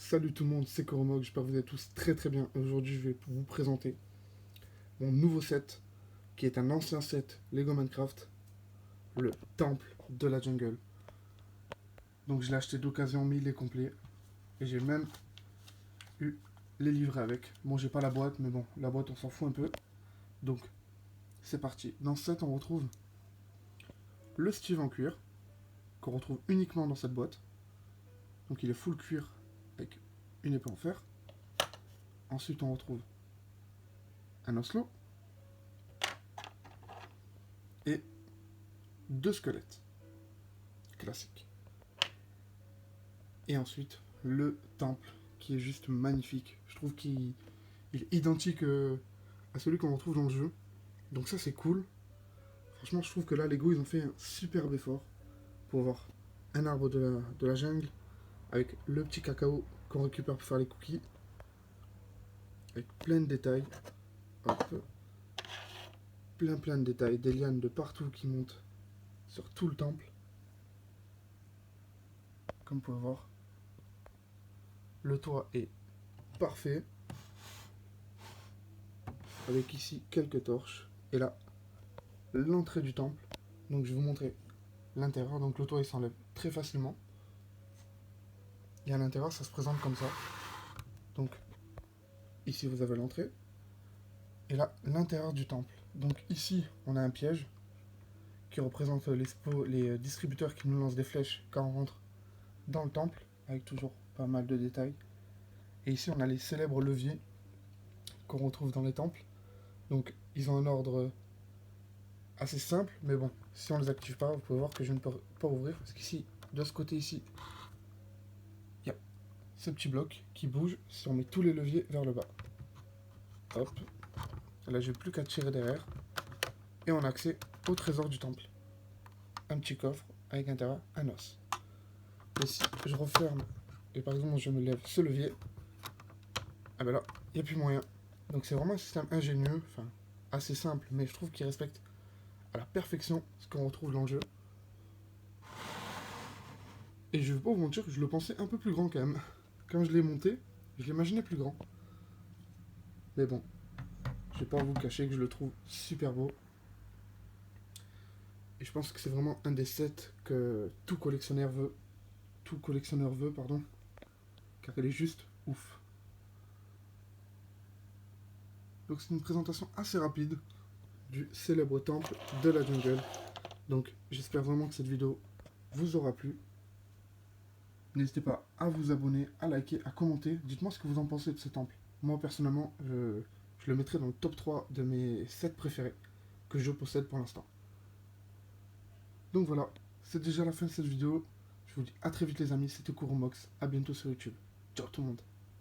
Salut tout le monde, c'est Koromog, j'espère que vous êtes tous très très bien. Aujourd'hui, je vais vous présenter mon nouveau set, qui est un ancien set Lego Minecraft, le Temple de la Jungle. Donc je l'ai acheté d'occasion, mais il est complet. Et j'ai même eu les livrets avec. Bon, j'ai pas la boîte, mais bon, la boîte on s'en fout un peu. Donc, c'est parti. Dans ce set, on retrouve le Steve en cuir, qu'on retrouve uniquement dans cette boîte. Donc il est full cuir avec une épée en fer. Ensuite, on retrouve un Oslo et deux squelettes classiques. Et ensuite, le temple qui est juste magnifique. Je trouve qu'il est identique à celui qu'on retrouve dans le jeu. Donc ça, c'est cool. Franchement, je trouve que là, Lego, ils ont fait un superbe effort pour avoir un arbre de la jungle avec le petit cacao qu'on récupère pour faire les cookies. Avec plein de détails. Hop. Plein de détails. Des lianes de partout qui montent sur tout le temple. Comme vous pouvez voir. Le toit est parfait. Avec ici quelques torches. Et là, l'entrée du temple. Donc je vais vous montrer l'intérieur. Donc le toit il s'enlève très facilement. Et à l'intérieur ça se présente comme ça. Donc ici vous avez l'entrée. Et là l'intérieur du temple. Donc ici on a un piège qui représente les distributeurs qui nous lancent des flèches quand on rentre dans le temple. Avec toujours pas mal de détails. Et ici on a les célèbres leviers qu'on retrouve dans les temples. Donc ils ont un ordre assez simple, mais bon, si on les active pas, vous pouvez voir que je ne peux pas ouvrir, parce qu'ici, de ce côté ici, il y a ce petit bloc qui bouge si on met tous les leviers vers le bas. Hop, là j'ai plus qu'à tirer derrière, et on a accès au trésor du temple. Un petit coffre avec à l'intérieur un os. Et si je referme, et par exemple je me lève ce levier, ah ben là, il n'y a plus moyen. Donc c'est vraiment un système ingénieux, enfin assez simple, mais je trouve qu'il respecte à la perfection ce qu'on retrouve dans le jeu. Et je vais pas vous mentir que je le pensais un peu plus grand quand même. Quand je l'ai monté, je l'imaginais plus grand. Mais bon, je vais pas vous cacher que je le trouve super beau. Et je pense que c'est vraiment un des sets que tout collectionneur veut. Tout collectionneur veut, pardon. Car il est juste ouf. Donc c'est une présentation assez rapide du célèbre temple de la jungle. Donc j'espère vraiment que cette vidéo vous aura plu. N'hésitez pas à vous abonner, à liker, à commenter. Dites-moi ce que vous en pensez de ce temple. Moi personnellement, je le mettrai dans le top 3 de mes sets préférés que je possède pour l'instant. Donc voilà, c'est déjà la fin de cette vidéo. Je vous dis à très vite les amis, c'était Kuromox, à bientôt sur YouTube. Ciao tout le monde.